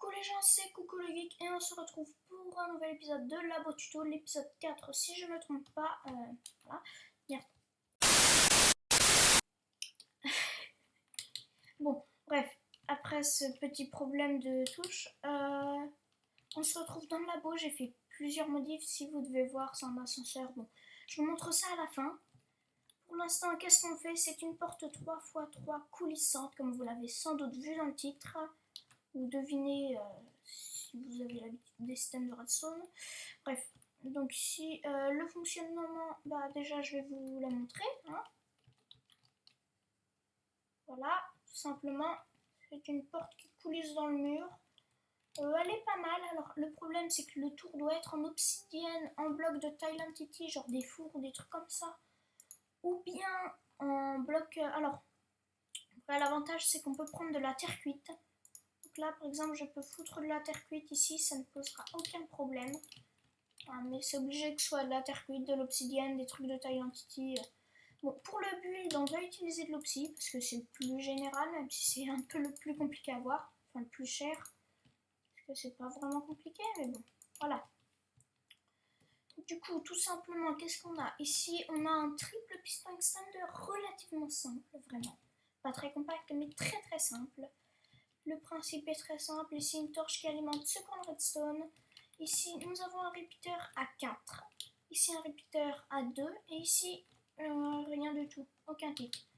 Coucou les gens, c'est Coucou le Geek et on se retrouve pour un nouvel épisode de Labo Tuto, l'épisode 4 si je ne me trompe pas. Voilà. Merde. Bon, bref, après ce petit problème de touche, on se retrouve dans le labo. J'ai fait plusieurs modifs, si vous devez voir, c'est un ascenseur. Bon, je vous montre ça à la fin. Pour l'instant, qu'est-ce qu'on fait? C'est une porte 3x3 coulissante, comme vous l'avez sans doute vu dans le titre. Ou devinez si vous avez l'habitude des systèmes de redstone. Bref, donc ici, le fonctionnement, déjà je vais vous la montrer. Hein. Voilà, tout simplement, c'est une porte qui coulisse dans le mur. Elle est pas mal. Alors, le problème, c'est que le tour doit être en obsidienne, en bloc de tile entity, genre des fours ou des trucs comme ça. Ou bien en bloc... alors, l'avantage, c'est qu'on peut prendre de la terre cuite. Donc là, par exemple, je peux foutre de la terre cuite ici, ça ne posera aucun problème. Mais c'est obligé que ce soit de la terre cuite, de l'obsidienne, des trucs de tile entity. Bon, pour le build, on va utiliser de l'obsi, parce que c'est le plus général, même si c'est un peu le plus compliqué à avoir. Enfin, le plus cher. Parce que c'est pas vraiment compliqué, mais bon, voilà. Du coup, tout simplement, qu'est-ce qu'on a? Ici, on a un triple piston extender relativement simple, vraiment. Pas très compact, mais très très simple. Le principe est très simple. Ici, une torche qui alimente ce coin de redstone. Ici, nous avons un repeater à 4. Ici, un repeater à 2. Et ici, rien du tout. Aucun tick.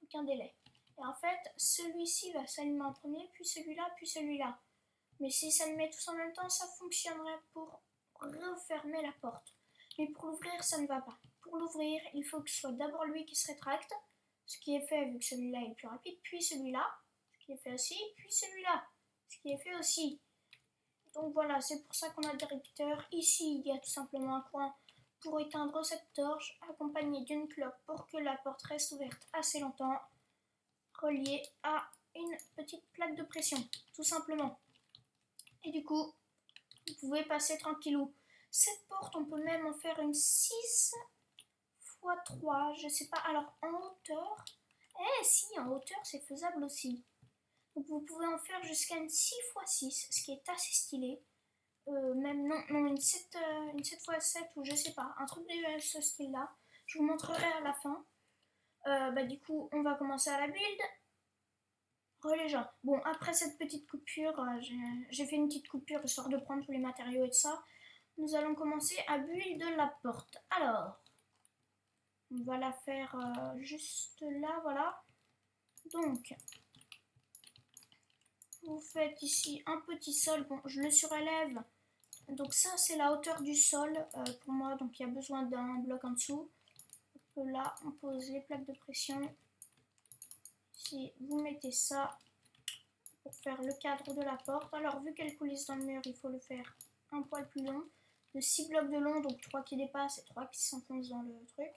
Aucun délai. Et en fait, celui-ci va s'allumer en premier, puis celui-là, puis celui-là. Mais si ça le met tous en même temps, ça fonctionnerait pour refermer la porte. Mais pour l'ouvrir, ça ne va pas. Pour l'ouvrir, il faut que ce soit d'abord lui qui se rétracte. Ce qui est fait vu que celui-là est le plus rapide, puis celui-là. Ce qui est fait aussi, puis celui-là, ce qui est fait aussi. Donc voilà, c'est pour ça qu'on a des répéteurs. Ici, il y a tout simplement un coin pour éteindre cette torche, accompagné d'une cloque pour que la porte reste ouverte assez longtemps, reliée à une petite plaque de pression, tout simplement. Et du coup, vous pouvez passer tranquillou. Cette porte, on peut même en faire une 6 x 3, je sais pas. Alors, en hauteur, si, en hauteur, c'est faisable aussi. Donc vous pouvez en faire jusqu'à une 6 x 6, ce qui est assez stylé. Même non, une 7 x 7 ou je sais pas, un truc de ce style-là. Je vous montrerai à la fin. Du coup, on va commencer à la build. Les gens. Bon, après cette petite coupure, j'ai fait une petite coupure histoire de prendre tous les matériaux et tout ça. Nous allons commencer à build la porte. Alors, on va la faire juste là, voilà. Donc, vous faites ici un petit sol. Bon, je le surélève. Donc ça, c'est la hauteur du sol pour moi. Donc il y a besoin d'un bloc en dessous. Donc là, on pose les plaques de pression. Ici, vous mettez ça pour faire le cadre de la porte. Alors, vu qu'elle coulisse dans le mur, il faut le faire un poil plus long. De 6 blocs de long, donc 3 qui dépassent et 3 qui s'enfoncent dans le truc.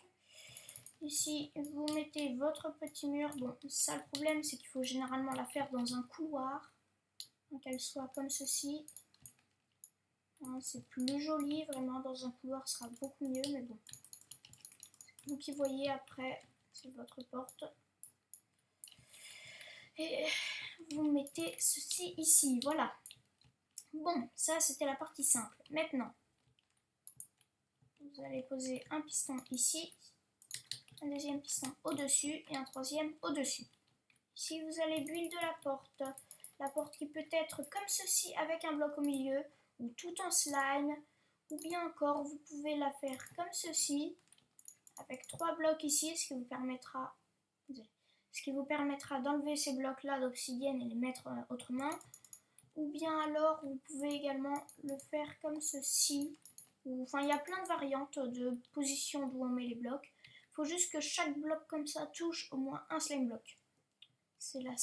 Ici, vous mettez votre petit mur. Bon, ça, le problème, c'est qu'il faut généralement la faire dans un couloir. Donc, qu'elle soit comme ceci. Hein, c'est plus joli, vraiment, dans un couloir, ce sera beaucoup mieux, mais bon. Vous qui voyez après, c'est votre porte. Et vous mettez ceci ici, voilà. Bon, ça, c'était la partie simple. Maintenant, vous allez poser un piston ici, un deuxième piston au-dessus et un troisième au-dessus. Ici, vous allez build de la porte qui peut être comme ceci avec un bloc au milieu ou tout en slime, ou bien encore, vous pouvez la faire comme ceci avec 3 blocs ici, ce qui vous permettra d'enlever ces blocs là d'obsidienne et les mettre autrement. Ou bien alors vous pouvez également le faire comme ceci. Enfin, il y a plein de variantes de position d'où on met les blocs. Il faut juste que chaque bloc comme ça touche au moins un slime block. C'est le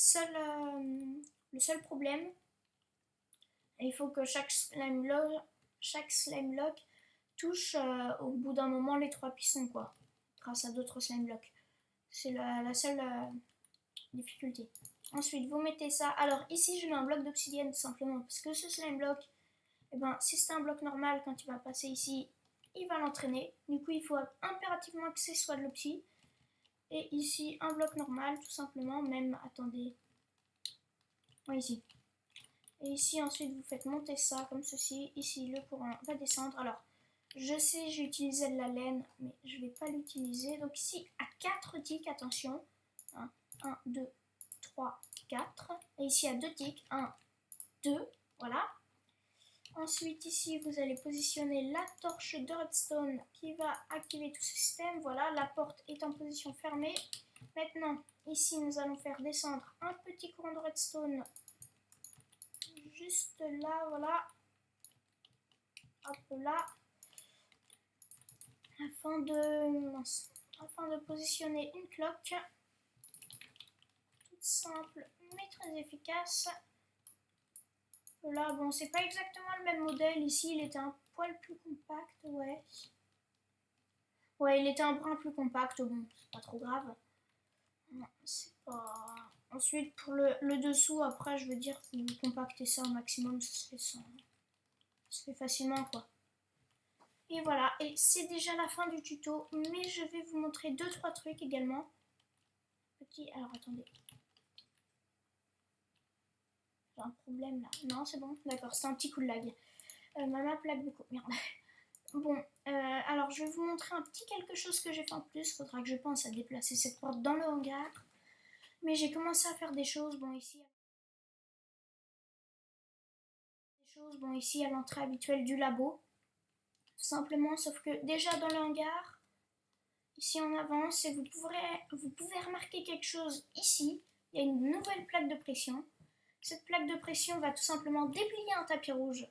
seul problème. Et il faut que chaque slime block touche au bout d'un moment les 3 pistons, quoi, grâce à d'autres slime blocks. C'est la seule difficulté. Ensuite, vous mettez ça. Alors ici, je mets un bloc d'obsidienne tout simplement parce que ce slime block, si c'est un bloc normal, quand il va passer ici, il va l'entraîner. Du coup, il faut impérativement que ce soit de l'obsi. Et ici, un bloc normal, tout simplement. Même, attendez. Ouais, ici. Et ici, ensuite, vous faites monter ça comme ceci. Ici, le courant va descendre. Alors, je sais, j'ai utilisé de la laine, mais je ne vais pas l'utiliser. Donc ici, à 4 ticks, attention. 1, 2, 3, 4. Et ici, à 2 ticks. 1, 2. Voilà. Ensuite, ici, vous allez positionner la torche de redstone qui va activer tout ce système. Voilà, la porte est en position fermée. Maintenant, ici, nous allons faire descendre un petit courant de redstone juste là, voilà. Hop là. Afin de positionner une cloque. Toute simple, mais très efficace. Là, bon, c'est pas exactement le même modèle. Ici, il était un poil plus compact, ouais. Ouais, il était un brin plus compact, bon, c'est pas trop grave. Non, c'est pas... Ensuite, pour le dessous, après, je veux dire, vous compactez ça au maximum, ça se fait facilement, quoi. Et voilà, et c'est déjà la fin du tuto, mais je vais vous montrer 2-3 trucs également. Alors attendez. J'ai un problème là. Non, c'est bon, d'accord, c'est un petit coup de lag. Ma map lag beaucoup, merde. Bon, alors je vais vous montrer un petit quelque chose que j'ai fait en plus. Faudra que je pense à déplacer cette porte dans le hangar. Mais j'ai commencé à faire des choses, bon ici à l'entrée habituelle du labo. Tout simplement, sauf que déjà dans le hangar, ici on avance et vous pouvez remarquer quelque chose ici. Il y a une nouvelle plaque de pression. Cette plaque de pression va tout simplement déplier un tapis rouge.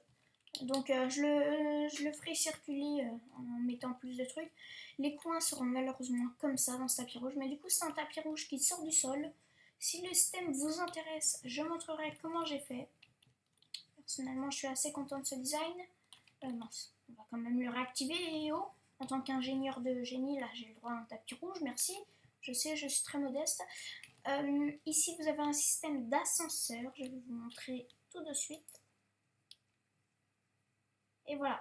Donc je le ferai circuler en mettant plus de trucs. Les coins seront malheureusement comme ça dans ce tapis rouge. Mais du coup c'est un tapis rouge qui sort du sol. Si le système vous intéresse, je montrerai comment j'ai fait. Personnellement je suis assez contente de ce design. Mince, on va quand même le réactiver. Et oh, en tant qu'ingénieur de génie, là j'ai le droit à un tapis rouge, merci. Je sais, je suis très modeste. Ici vous avez un système d'ascenseur. Je vais vous montrer tout de suite. Et voilà.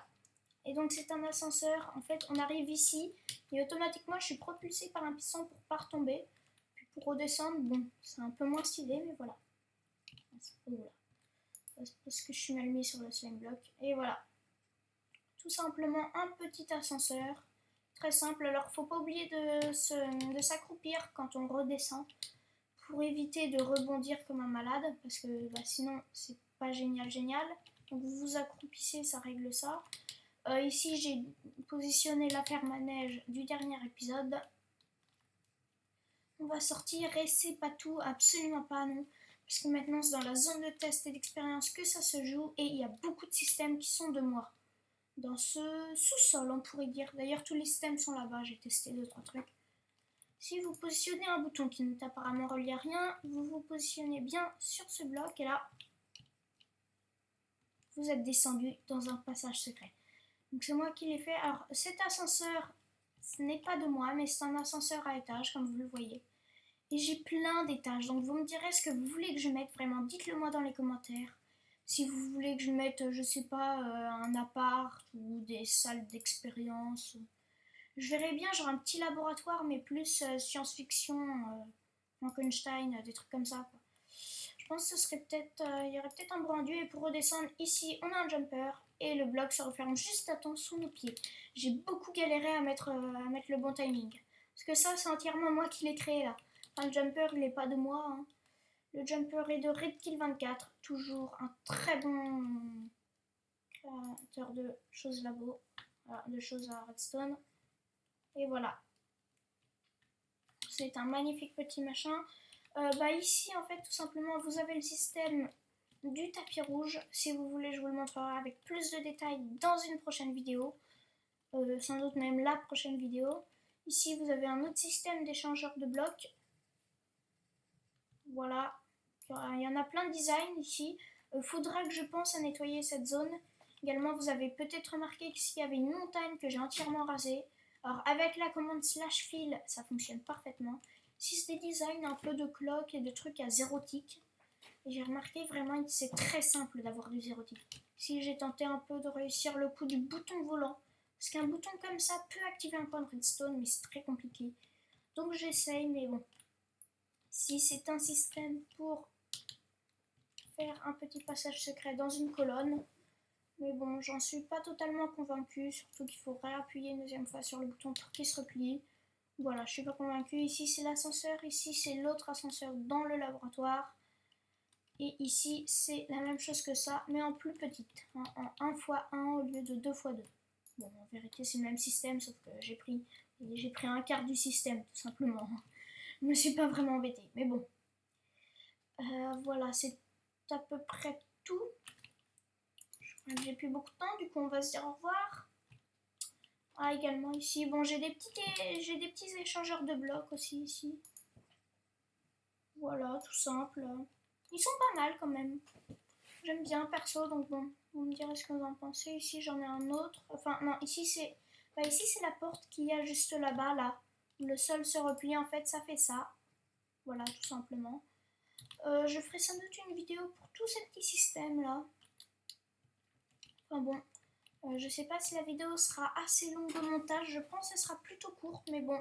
Et donc c'est un ascenseur, en fait on arrive ici et automatiquement je suis propulsée par un piston pour pas retomber. Puis pour redescendre, bon, c'est un peu moins stylé, mais voilà. Parce que je suis mal mis sur le slime block. Et voilà. Tout simplement un petit ascenseur. Très simple. Alors faut pas oublier de s'accroupir quand on redescend. Pour éviter de rebondir comme un malade. Parce que sinon c'est pas génial. Donc vous vous accroupissez, ça règle ça. Ici, j'ai positionné la ferme à neige du dernier épisode. On va sortir et c'est pas tout, absolument pas non. Parce que maintenant, c'est dans la zone de test et d'expérience que ça se joue. Et il y a beaucoup de systèmes qui sont de moi. Dans ce sous-sol, on pourrait dire. D'ailleurs, tous les systèmes sont là-bas. J'ai testé 2-3 trucs. Si vous positionnez un bouton qui n'est apparemment relié à rien, vous vous positionnez bien sur ce bloc. Et là, vous êtes descendu dans un passage secret. Donc c'est moi qui l'ai fait. Alors cet ascenseur, ce n'est pas de moi, mais c'est un ascenseur à étage, comme vous le voyez. Et j'ai plein d'étages, donc vous me direz ce que vous voulez que je mette, vraiment, dites-le moi dans les commentaires. Si vous voulez que je mette, je sais pas, un appart ou des salles d'expérience. Je verrai bien, genre un petit laboratoire, mais plus science-fiction, Frankenstein, des trucs comme ça, quoi. Je pense que ce serait peut-être, il y aurait peut-être un bras et pour redescendre ici, on a un jumper et le bloc se referme juste à temps sous nos pieds. J'ai beaucoup galéré à mettre le bon timing. Parce que ça, c'est entièrement moi qui l'ai créé là. Enfin, le jumper, il n'est pas de moi. Hein. Le jumper est de Redkill24, toujours un très bon créateur de choses labo, voilà, de choses à redstone. Et voilà. C'est un magnifique petit machin. Ici, en fait, tout simplement, vous avez le système du tapis rouge. Si vous voulez, je vous le montrerai avec plus de détails dans une prochaine vidéo. Sans doute même la prochaine vidéo. Ici, vous avez un autre système d'échangeur de blocs. Voilà. Il y en a plein de designs ici. Faudra que je pense à nettoyer cette zone. Également, vous avez peut-être remarqué qu'ici, il y avait une montagne que j'ai entièrement rasée. Alors, avec la commande /fill, ça fonctionne parfaitement. Si c'est des designs un peu de cloques et de trucs à 0 tick. Et j'ai remarqué vraiment que c'est très simple d'avoir du 0 tick. Si j'ai tenté un peu de réussir le coup du bouton volant. Parce qu'un bouton comme ça peut activer un point de redstone, mais c'est très compliqué. Donc j'essaye, mais bon. Si c'est un système pour faire un petit passage secret dans une colonne. Mais bon, j'en suis pas totalement convaincue, surtout qu'il faut réappuyer une deuxième fois sur le bouton pour qu'il se replie. Voilà, je suis pas convaincue. Ici c'est l'ascenseur, ici c'est l'autre ascenseur dans le laboratoire. Et ici c'est la même chose que ça, mais en plus petite, en 1x1 au lieu de 2x2. Bon, en vérité c'est le même système, sauf que j'ai pris un quart du système, tout simplement. Je me suis pas vraiment embêtée, mais bon. Voilà, c'est à peu près tout. J'ai plus beaucoup de temps, du coup on va se dire au revoir. Ah, également ici, bon j'ai des petits échangeurs de blocs aussi ici. Voilà, tout simple. Ils sont pas mal quand même. J'aime bien perso, donc bon, vous me direz ce que vous en pensez. Ici j'en ai un autre. Enfin non, ici c'est la porte qu'il y a juste là-bas, là. Le sol se replie, en fait ça fait ça. Voilà, tout simplement. Je ferai sans doute une vidéo pour tous ces petits systèmes là. Enfin bon, je sais pas si la vidéo sera assez longue au montage, je pense qu'elle sera plutôt courte, mais bon.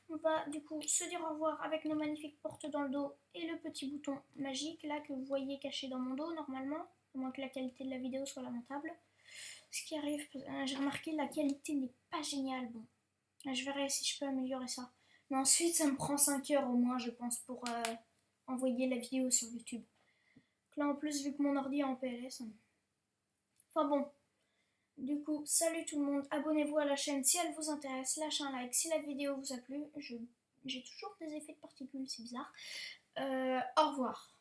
On va du coup se dire au revoir avec nos magnifiques portes dans le dos et le petit bouton magique là que vous voyez caché dans mon dos normalement, à moins que la qualité de la vidéo soit lamentable. Ce qui arrive, j'ai remarqué la qualité n'est pas géniale, bon. Je verrai si je peux améliorer ça. Mais ensuite ça me prend 5 heures au moins je pense pour envoyer la vidéo sur YouTube. Donc là en plus vu que mon ordi est en PLS. Enfin bon. Du coup, salut tout le monde, abonnez-vous à la chaîne si elle vous intéresse, lâchez un like si la vidéo vous a plu, j'ai toujours des effets de particules, c'est bizarre. Au revoir.